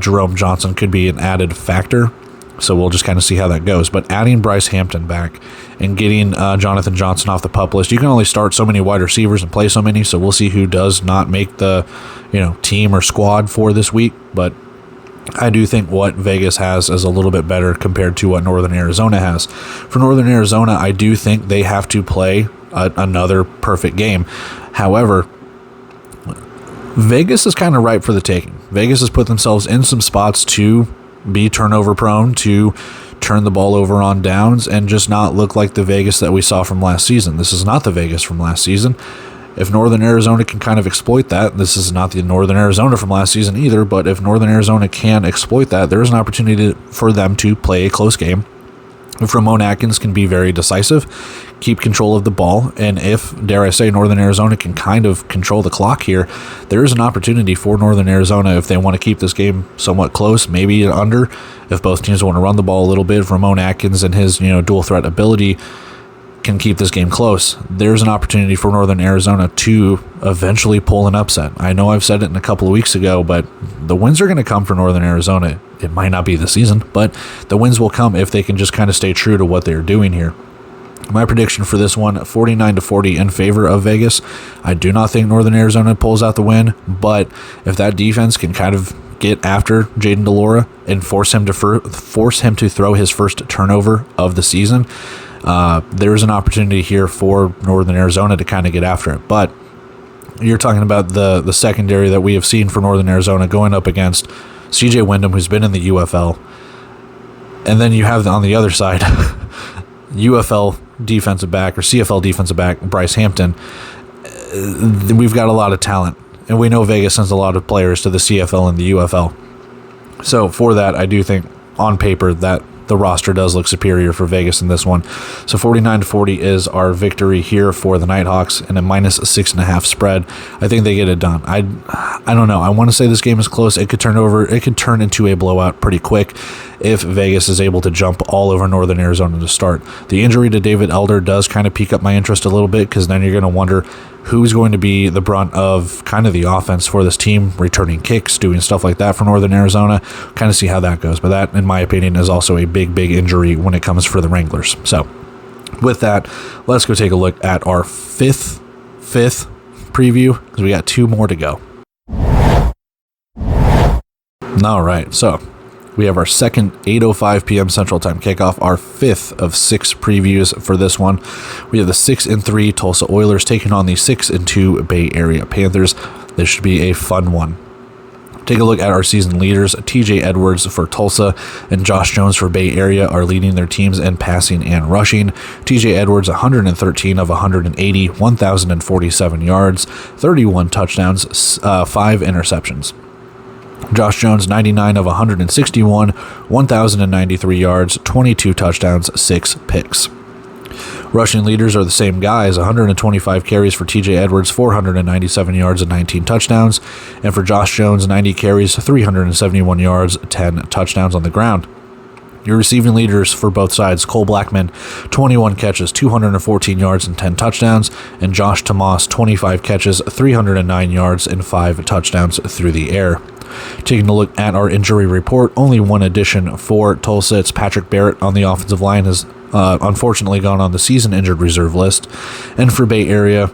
Jerome Johnson could be an added factor. So we'll just kind of see how that goes. But adding Bryce Hampton back and getting Jonathan Johnson off the PUP list, you can only start so many wide receivers and play so many. So we'll see who does not make the team or squad for this week. But I do think what Vegas has is a little bit better compared to what Northern Arizona has. For Northern Arizona, I do think they have to play another perfect game. However, Vegas is kind of ripe for the taking. Vegas has put themselves in some spots to be turnover prone, to turn the ball over on downs, and just not look like the Vegas that we saw from last season. This is not the Vegas from last season. If Northern Arizona can kind of exploit that, this is not the Northern Arizona from last season either, but if Northern Arizona can exploit that, there is an opportunity for them to play a close game. If Ramon Atkins can be very decisive, keep control of the ball, and if, dare I say, Northern Arizona can kind of control the clock here, there is an opportunity for Northern Arizona if they want to keep this game somewhat close, maybe under. If both teams want to run the ball a little bit, if Ramon Atkins and his dual threat ability can keep this game close, there's an opportunity for Northern Arizona to eventually pull an upset. I know I've said it a couple of weeks ago, but the wins are going to come for Northern Arizona. It might not be this season, but the wins will come if they can just kind of stay true to what they're doing here. My prediction for this one, 49-40 in favor of Vegas. I do not think Northern Arizona pulls out the win, but if that defense can kind of get after Jaden DeLora and force him to throw his first turnover of the season, there's an opportunity here for Northern Arizona to kind of get after it. But you're talking about the secondary that we have seen for Northern Arizona going up against CJ Wyndham, who's been in the UFL. And then you have on the other side, UFL defensive back or CFL defensive back, Bryce Hampton. We've got a lot of talent, and we know Vegas sends a lot of players to the CFL and the UFL. So for that, I do think on paper that the roster does look superior for Vegas in this one. So 49-40 is our victory here for the Nighthawks in a -6.5 spread. I think they get it done. I don't know. I want to say this game is close. It could turn into a blowout pretty quick if Vegas is able to jump all over Northern Arizona to start. The injury to David Elder does kind of pique up my interest a little bit, because then you're going to wonder who's going to be the brunt of kind of the offense for this team, returning kicks, doing stuff like that for Northern Arizona. Kind of see how that goes. But that, in my opinion, is also a big injury when it comes for the Wranglers. So with that, let's go take a look at our fifth preview, because we got 2 more to go. All right, so we have our second 8:05 p.m. Central Time kickoff, our 5th of 6 previews for this one. We have the 6-3 Tulsa Oilers taking on the 6-2 Bay Area Panthers. This should be a fun one. Take a look at our season leaders. TJ Edwards for Tulsa and Josh Jones for Bay Area are leading their teams in passing and rushing. TJ Edwards, 113 of 180, 1,047 yards, 31 touchdowns, 5 interceptions. Josh Jones, 99 of 161, 1,093 yards, 22 touchdowns, 6 picks. Rushing leaders are the same guys, 125 carries for TJ Edwards, 497 yards and 19 touchdowns, and for Josh Jones, 90 carries, 371 yards, 10 touchdowns on the ground. Your receiving leaders for both sides, Cole Blackman, 21 catches, 214 yards and 10 touchdowns, and Josh Tomas, 25 catches, 309 yards and 5 touchdowns through the air. Taking a look at our injury report, only one addition for Tulsa. It's Patrick Barrett on the offensive line has unfortunately gone on the season injured reserve list. And for Bay Area,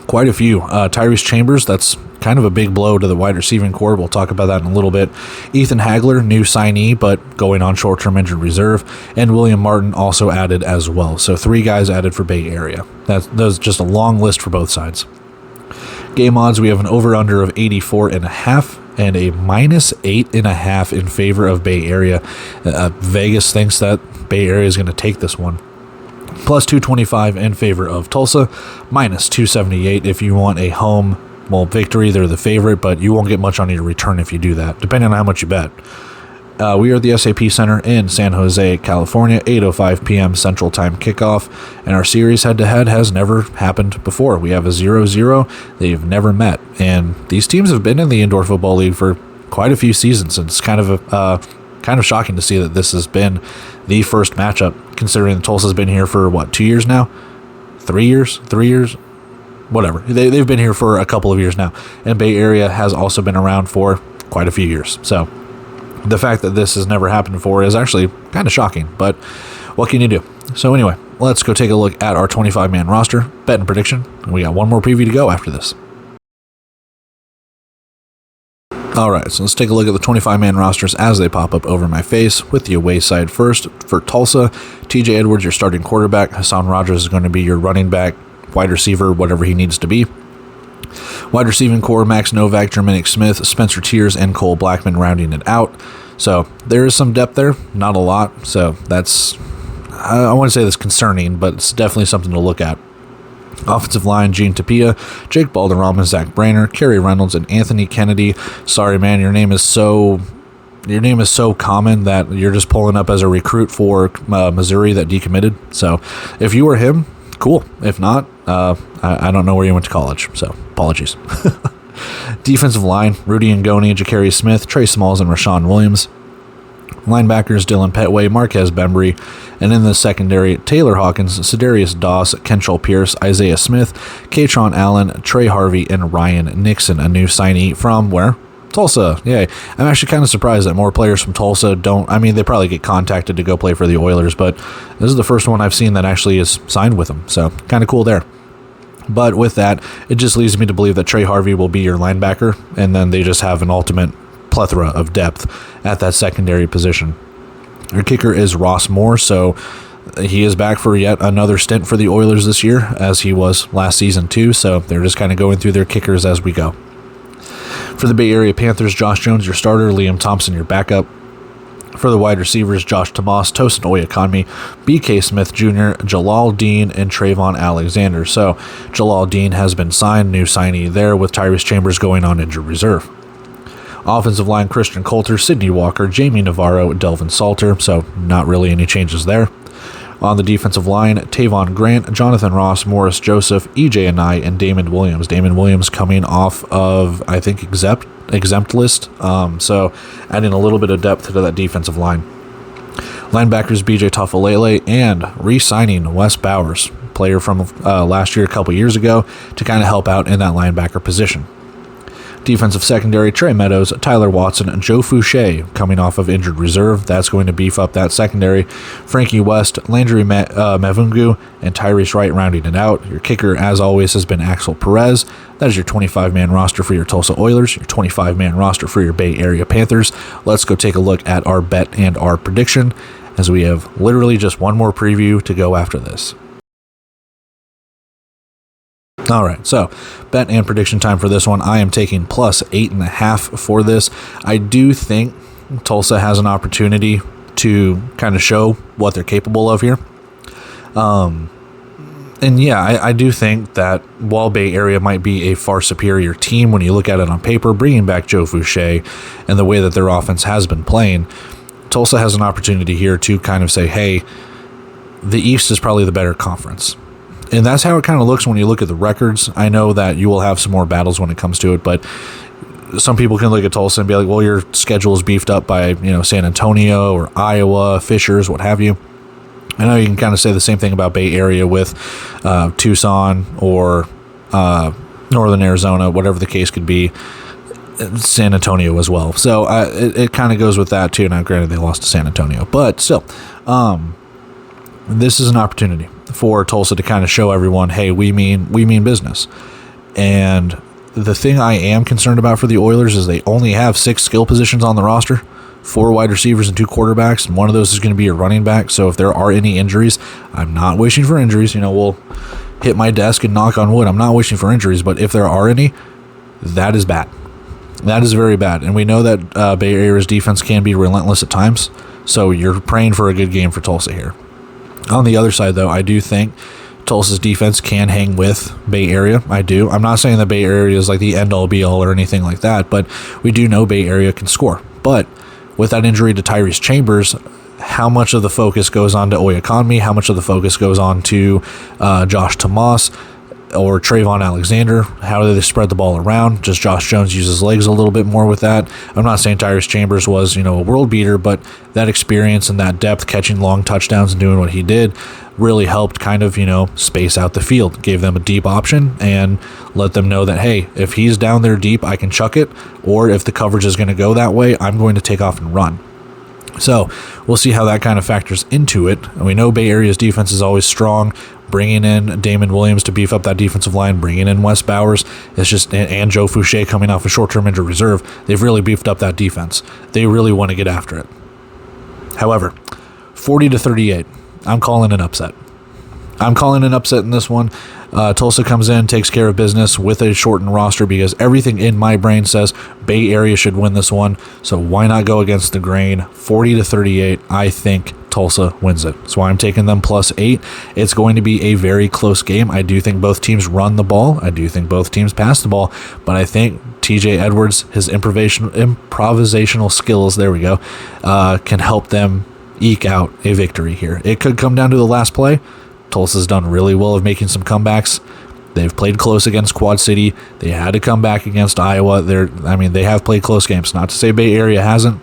quite a few. Tyrese Chambers, that's kind of a big blow to the wide receiving core. We'll talk about that in a little bit. Ethan Hagler, new signee, but going on short-term injured reserve. And William Martin also added as well. So 3 guys added for Bay Area. That's just a long list for both sides. Game odds, we have an over-under of 84.5 and a -8.5 in favor of Bay Area. Vegas thinks that Bay Area is going to take this one. Plus 225 in favor of Tulsa, -278 if you want a home victory. They're the favorite, but you won't get much on your return if you do that, depending on how much you bet. We are at the SAP Center in San Jose, California, 8:05 p.m. Central Time kickoff, and our series head-to-head has never happened before. We have a 0-0. They've never met, and these teams have been in the Indoor Football League for quite a few seasons, and it's kind of shocking to see that this has been the first matchup, considering that Tulsa's been here for, 2 years now? 3 years? 3 years? Whatever. They've been here for a couple of years now, and Bay Area has also been around for quite a few years, so the fact that this has never happened before is actually kind of shocking, but what can you do? So anyway, let's go take a look at our 25-man roster, bet and prediction, and we got one more preview to go after this. Alright, so let's take a look at the 25-man rosters as they pop up over my face, with the away side first. For Tulsa, TJ Edwards, your starting quarterback. Hassan Rogers is going to be your running back, wide receiver, whatever he needs to be. Wide receiving core, Max Novak, Jermaine Smith, Spencer Tiers, and Cole Blackman rounding it out. So there is some depth there, not a lot. So that's, I wouldn't say that's concerning, but it's definitely something to look at. Offensive line, Gene Tapia, Jake Balderrama, Zach Brainer, Kerry Reynolds, and Anthony Kennedy. Sorry, man, your name is so common that you're just pulling up as a recruit for Missouri that decommitted. So if you were him, cool. If not, I don't know where you went to college, so apologies. Defensive line, Rudy Ngoni, Ja'Carri Smith, Trey Smalls, and Rashawn Williams. Linebackers, Dylan Petway, Marquez Bembry, and in the secondary, Taylor Hawkins, Sedarius Doss, Kentrell Pierce, Isaiah Smith, Katron Allen, Trey Harvey, and Ryan Nixon, a new signee from where? Tulsa. Yay. I'm actually kind of surprised that more players from Tulsa they probably get contacted to go play for the Oilers, but this is the first one I've seen that actually is signed with them, so kind of cool there. But with that, it just leads me to believe that Trey Harvey will be your linebacker, and then they just have an ultimate plethora of depth at that secondary position. Your kicker is Ross Moore, so he is back for yet another stint for the Oilers this year, as he was last season too, so they're just kind of going through their kickers as we go. For the Bay Area Panthers, Josh Jones, your starter, Liam Thompson, your backup. For the wide receivers, Josh Tomas, Tosin Oyakonmi, BK Smith Jr., Jalal Dean, and Trayvon Alexander. So Jalal Dean has been signed, new signee there, with Tyrese Chambers going on injured reserve. Offensive line, Christian Coulter, Sidney Walker, Jamie Navarro, Delvin Salter, so not really any changes there. On the defensive line, Tavon Grant, Jonathan Ross, Morris Joseph, EJ Anai, and Damon Williams. Damon Williams coming off of, I think, exempt list, so adding a little bit of depth to that defensive line. Linebackers, BJ Tafalele, and re-signing Wes Bowers, player from last year, a couple years ago, to kind of help out in that linebacker position. Defensive secondary, Trey Meadows, Tyler Watson, and Joe Fouché coming off of injured reserve. That's going to beef up that secondary. Frankie West, Landry Mavungu, and Tyrese Wright rounding it out. Your kicker, as always, has been Axel Perez. That is your 25-man roster for your Tulsa Oilers, your 25-man roster for your Bay Area Panthers. Let's go take a look at our bet and our prediction, as we have literally just one more preview to go after this. All right, so bet and prediction time for this one. I am taking plus 8.5 for this. I do think Tulsa has an opportunity to kind of show what they're capable of here. And yeah, I do think that while Bay Area might be a far superior team when you look at it on paper, bringing back Joe Fouché and the way that their offense has been playing, Tulsa has an opportunity here to kind of say, hey, the East is probably the better conference. And that's how it kind of looks when you look at the records. I know that you will have some more battles when it comes to it, but some people can look at Tulsa and be like, well, your schedule is beefed up by, San Antonio or Iowa, Fishers, what have you. I know you can kind of say the same thing about Bay Area with Tucson or Northern Arizona, whatever the case could be, San Antonio as well. So it kind of goes with that too. Now, granted, they lost to San Antonio, but still, this is an opportunity for Tulsa to kind of show everyone, hey, we mean business. And the thing I am concerned about for the Oilers is they only have 6 skill positions on the roster, 4 wide receivers and 2 quarterbacks, and one of those is going to be a running back. So if there are any injuries, I'm not wishing for injuries. We'll hit my desk and knock on wood. I'm not wishing for injuries, but if there are any, that is bad. That is very bad. And we know that Bay Area's defense can be relentless at times, so you're praying for a good game for Tulsa here. On the other side, though, I do think Tulsa's defense can hang with Bay Area. I do. I'm not saying the Bay Area is like the end-all, be-all or anything like that, but we do know Bay Area can score. But with that injury to Tyrese Chambers, how much of the focus goes on to Oyakonmi? How much of the focus goes on to Josh Tomas or Trayvon Alexander? How do they spread the ball around? Just Josh Jones uses legs a little bit more with that. I'm not saying Tyrese Chambers was, a world beater, but that experience and that depth, catching long touchdowns and doing what he did, really helped kind of, space out the field, gave them a deep option and let them know that, hey, if he's down there deep, I can chuck it, or if the coverage is going to go that way, I'm going to take off and run. So we'll see how that kind of factors into it. And we know Bay Area's defense is always strong. Bringing in Damon Williams to beef up that defensive line, bringing in Wes Bowers, and Joe Fouché coming off a short-term injured reserve, they've really beefed up that defense. They really want to get after it. However, 40-38, I'm calling an upset. I'm calling an upset in this one. Tulsa comes in, takes care of business with a shortened roster because everything in my brain says Bay Area should win this one. So why not go against the grain? 40-38. I think Tulsa wins it. That's why I'm taking them +8. It's going to be a very close game. I do think both teams run the ball. I do think both teams pass the ball. But I think TJ Edwards, his improvisational skills, there we go, can help them eke out a victory here. It could come down to the last play. Tulsa's done really well of making some comebacks. They've played close against Quad City. They had to come back against Iowa. They have played close games. Not to say Bay Area hasn't.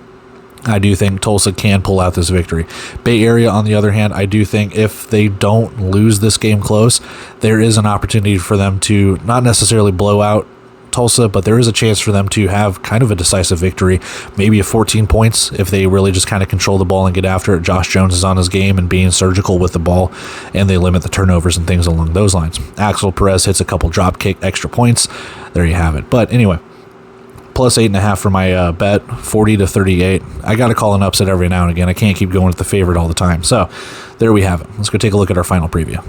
I do think Tulsa can pull out this victory. Bay Area, on the other hand, I do think if they don't lose this game close, there is an opportunity for them to not necessarily blow out Tulsa, but there is a chance for them to have kind of a decisive victory, maybe a 14 points if they really just kind of control the ball and get after it. Josh Jones is on his game and being surgical with the ball, and they limit the turnovers and things along those lines. Axel Perez hits a couple drop kick extra points. There you have it. But anyway, +8.5 for my bet, 40-38. I got to call an upset every now and again. I can't keep going with the favorite all the time. So there we have it. Let's go take a look at our final preview.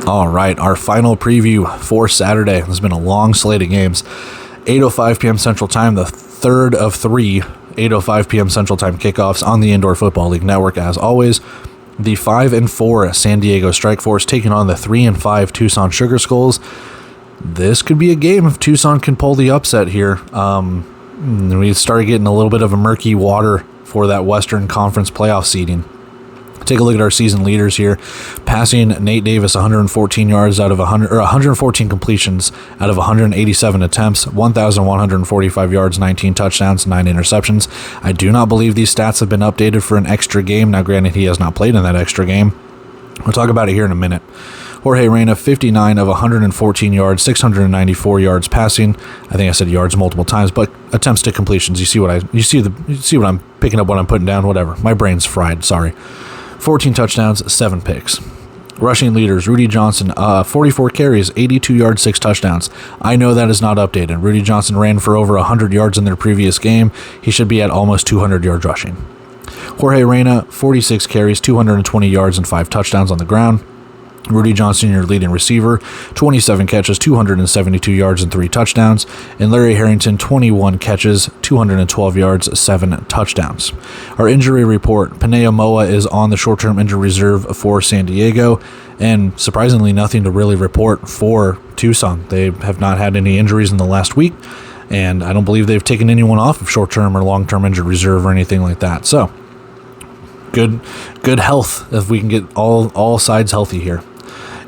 All right, our final preview for Saturday. There's been a long slate of games. 8:05 p.m. Central Time, the third of three 8:05 p.m. Central Time kickoffs on the Indoor Football League Network. As always, the 5-4 San Diego Strike Force taking on the 3-5 Tucson Sugar Skulls. This could be a game if Tucson can pull the upset here. We started getting a little bit of a murky water for that Western Conference playoff seeding. Take a look at our season leaders here. Passing, Nate Davis, 114 yards out of 114 completions out of 187 attempts, 1,145 yards, 19 touchdowns, 9 interceptions. I do not believe these stats have been updated for an extra game. Now, granted, he has not played in that extra game. We'll talk about it here in a minute. Jorge Reyna, 59 of 114 yards, 694 yards passing. I think I said yards multiple times, but attempts to completions. You see what I'm picking up, what I'm putting down, whatever. My brain's fried, sorry. 14 touchdowns, 7 picks. Rushing leaders, Rudy Johnson, 44 carries, 82 yards, 6 touchdowns. I know that is not updated. Rudy Johnson ran for over 100 yards in their previous game. He should be at almost 200 yards rushing. Jorge Reyna, 46 carries, 220 yards, and 5 touchdowns on the ground. Rudy Johnson, your leading receiver, 27 catches, 272 yards, and 3 touchdowns. And Larry Harrington, 21 catches, 212 yards, 7 touchdowns. Our injury report, Panea Moa is on the short-term injury reserve for San Diego, and surprisingly nothing to really report for Tucson. They have not had any injuries in the last week, and I don't believe they've taken anyone off of short-term or long-term injury reserve or anything like that. So, good health if we can get all sides healthy here.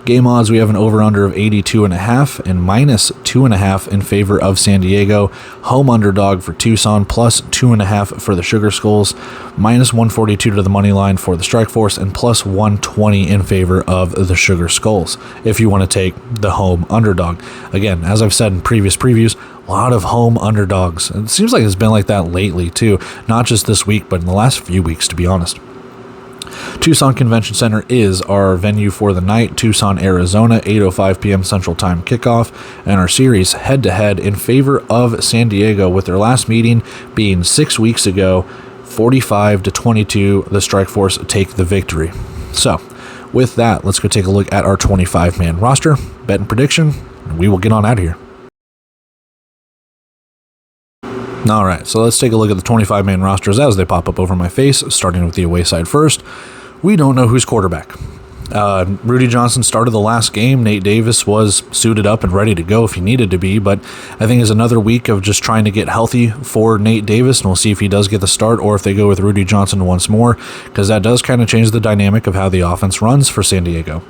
Game odds, we have an over-under of 82.5 and -2.5 in favor of San Diego. Home underdog for Tucson, +2.5 for the Sugar Skulls, -142 to the money line for the Strike Force, and +120 in favor of the Sugar Skulls, if you want to take the home underdog. Again, as I've said in previous previews, a lot of home underdogs. It seems like it's been like that lately, too. Not just this week, but in the last few weeks, to be honest. Tucson Convention Center is our venue for the night. Tucson, Arizona, 8:05 p.m. Central Time kickoff. And our series head-to-head in favor of San Diego, with their last meeting being 6 weeks ago. 45-22, the Strike Force take the victory. So, with that, let's go take a look at our 25-man roster, bet and prediction, and we will get on out of here. All right, so let's take a look at the 25-man rosters as they pop up over my face, starting with the away side first. We don't know who's quarterback. Rudy Johnson started the last game. Nate Davis was suited up and ready to go if he needed to be, but I think it's another week of just trying to get healthy for Nate Davis, and we'll see if he does get the start or if they go with Rudy Johnson once more, because that does kind of change the dynamic of how the offense runs for San Diego.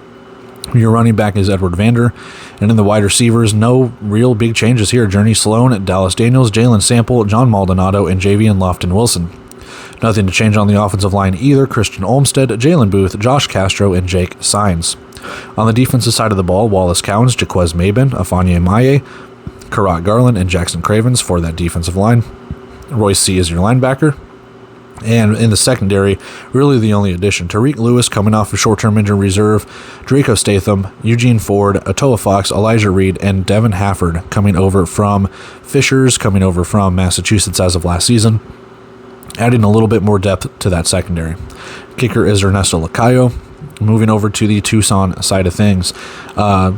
Your running back is Edward Vander, and in the wide receivers, no real big changes here. Journey Sloan, Dallas Daniels, Jalen Sample, John Maldonado, and Javian Lofton-Wilson. Nothing to change on the offensive line either. Christian Olmstead, Jalen Booth, Josh Castro, and Jake Sines. On the defensive side of the ball, Wallace Cowens, Jaquez Mabin, Afanya Maye, Karat Garland, and Jackson Cravens for that defensive line. Royce C. is your linebacker. And in the secondary, really the only addition, Tariq Lewis coming off of short-term injury reserve, Draco Statham, Eugene Ford, Atoa Fox, Elijah Reed, and Devin Hafford coming over from Fishers, coming over from Massachusetts as of last season, adding a little bit more depth to that secondary. Kicker is Ernesto Lacayo. Moving over to the Tucson side of things.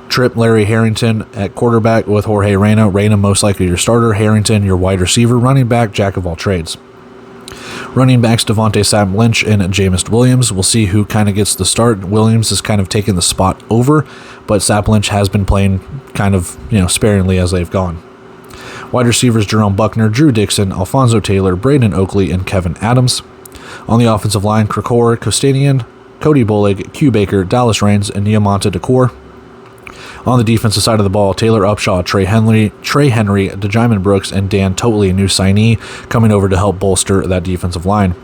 Trip Larry Harrington at quarterback with Jorge Reyna. Reyna most likely your starter. Harrington your wide receiver. Running back, jack of all trades. Running backs, Devontae Sapp Lynch and Jameis Williams. We'll see who kind of gets the start. Williams has kind of taken the spot over, but Sapp Lynch has been playing kind of, sparingly as they've gone. Wide receivers, Jerome Buckner, Drew Dixon, Alfonso Taylor, Braden Oakley, and Kevin Adams. On the offensive line, Krikor, Kostanian, Cody Bolig, Q Baker, Dallas Reigns, and Niamanta Decor. On the defensive side of the ball, Taylor Upshaw, Trey Henry, DeJymin Brooks, and Dan Totley, a new signee, coming over to help bolster that defensive line.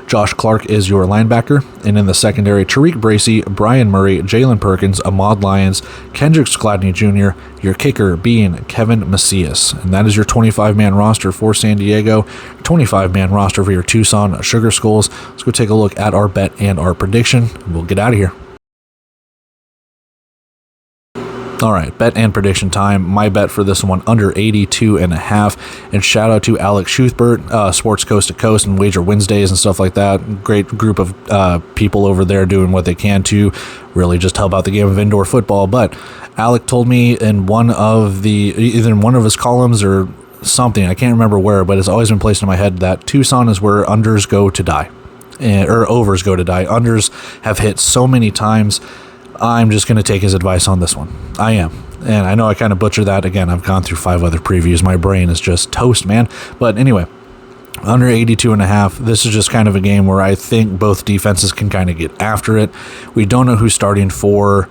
Josh Clark is your linebacker, and in the secondary, Tariq Bracy, Brian Murray, Jalen Perkins, Ahmad Lyons, Kendrick Skladny Jr., your kicker being Kevin Macias. And that is your 25-man roster for San Diego, 25-man roster for your Tucson Sugar Skulls. Let's go take a look at our bet and our prediction, and we'll get out of here. All right, bet and prediction time. My bet for this one, under 82.5. And shout out to Alex Schuthbert, Sports Coast to Coast and Wager Wednesdays and stuff like that. Great group of people over there doing what they can to really just help out the game of indoor football. But Alec told me in either in one of his columns or something, I can't remember where, but it's always been placed in my head that Tucson is where unders go to die, or overs go to die. Unders have hit so many times. I'm just going to take his advice on this one. I am. And I know I kind of butchered that. Again, I've gone through 5 other previews. My brain is just toast, man. But anyway, under 82.5, this is just kind of a game where I think both defenses can kind of get after it. We don't know who's starting for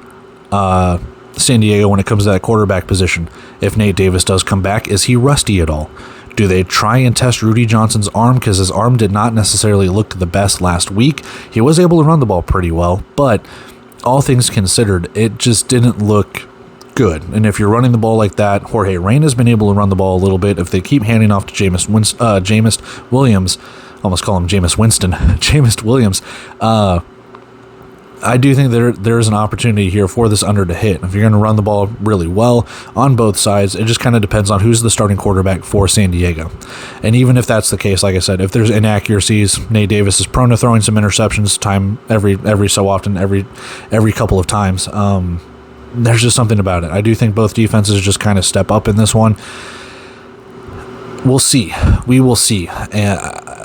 San Diego when it comes to that quarterback position. If Nate Davis does come back, is he rusty at all? Do they try and test Rudy Johnson's arm? Because his arm did not necessarily look the best last week. He was able to run the ball pretty well, but all things considered, it just didn't look good. And if you're running the ball like that, Jorge Reyna has been able to run the ball a little bit. If they keep handing off to Jameis Williams, almost call him Jameis Winston, Jameis Williams, I do think there is an opportunity here for this under to hit. If you're going to run the ball really well on both sides, it just kind of depends on who's the starting quarterback for San Diego. And even if that's the case, like I said, if there's inaccuracies, Nate Davis is prone to throwing some interceptions every so often, every couple of times. There's just something about it. I do think both defenses just kind of step up in this one. We'll see. We will see. And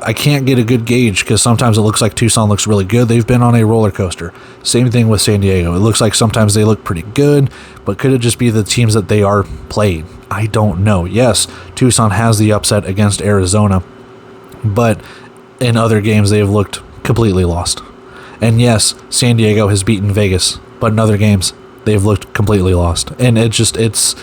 I can't get a good gauge because sometimes it looks like Tucson looks really good. They've been on a roller coaster. Same thing with San Diego. It looks like sometimes they look pretty good, but could it just be the teams that they are playing? I don't know. Yes, Tucson has the upset against Arizona, but in other games they have looked completely lost. And yes, San Diego has beaten Vegas, but in other games they've looked completely lost. And it's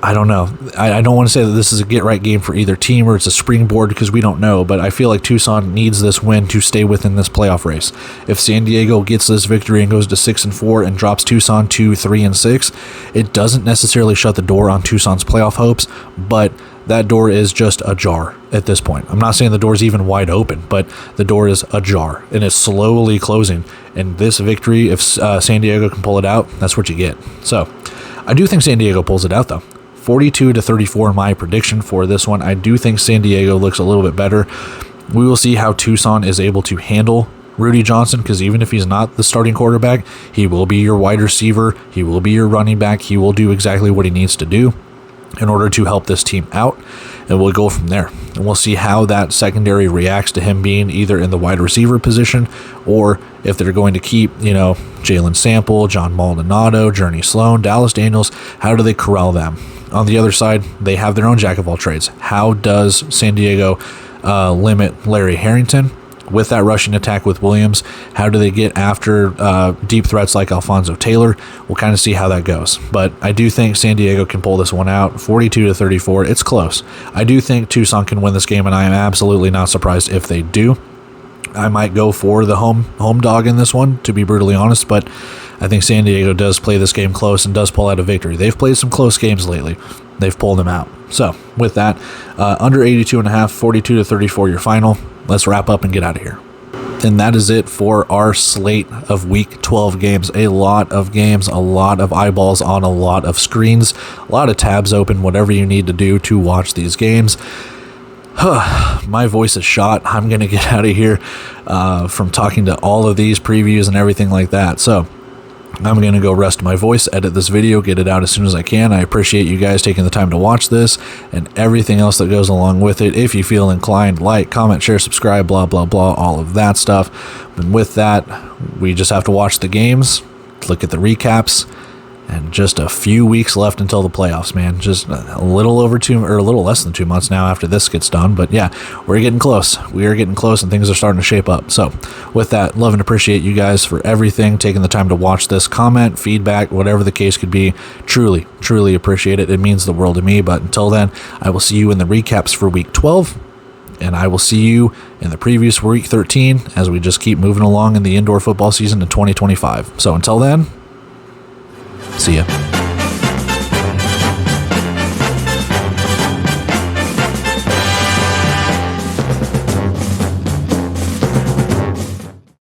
I don't know. I don't want to say that this is a get-right game for either team or it's a springboard because we don't know, but I feel like Tucson needs this win to stay within this playoff race. If San Diego gets this victory and goes to 6-4 and drops Tucson to 3-6, it doesn't necessarily shut the door on Tucson's playoff hopes, but that door is just ajar at this point. I'm not saying the door's even wide open, but the door is ajar, and it's slowly closing. And this victory, if San Diego can pull it out, that's what you get. So I do think San Diego pulls it out, though. 42-34 my prediction for this one. I do think San Diego looks a little bit better. We will see how Tucson is able to handle Rudy Johnson, because even if he's not the starting quarterback, he will be your wide receiver, he will be your running back, he will do exactly what he needs to do in order to help this team out, and we'll go from there. And we'll see how that secondary reacts to him being either in the wide receiver position, or if they're going to keep, Jalen Sample, John Maldonado, Journey Sloan, Dallas Daniels, how do they corral them? On the other side, they have their own jack of all trades. How does San Diego limit Larry Harrington with that rushing attack with Williams? How do they get after deep threats like Alfonso Taylor? We'll kind of see how that goes. But I do think San Diego can pull this one out. 42-34. It's close. I do think Tucson can win this game, and I am absolutely not surprised if they do. I might go for the home dog in this one, to be brutally honest, but I think San Diego does play this game close and does pull out a victory. They've played some close games lately. They've pulled them out. So with that, under 82.5, 42-34 your final. Let's wrap up and get out of here. And that is it for our slate of Week 12 games. A lot of games, a lot of eyeballs on a lot of screens, a lot of tabs open, whatever you need to do to watch these games. My voice is shot. I'm going to get out of here from talking to all of these previews and everything like that. So I'm going to go rest my voice, edit this video, get it out as soon as I can. I appreciate you guys taking the time to watch this and everything else that goes along with it. If you feel inclined, like, comment, share, subscribe, blah, blah, blah, all of that stuff. And with that, we just have to watch the games, look at the recaps, and just a few weeks left until the playoffs, man. Just a little over a little less than 2 months now after this gets done. But yeah, we're getting close. We are getting close and things are starting to shape up. So with that, love and appreciate you guys for everything, taking the time to watch this, comment, feedback, whatever the case could be. Truly, truly appreciate it. It means the world to me. But until then, I will see you in the recaps for week 12. And I will see you in the previews for week 13 as we just keep moving along in the indoor football season in 2025. So until then, see ya.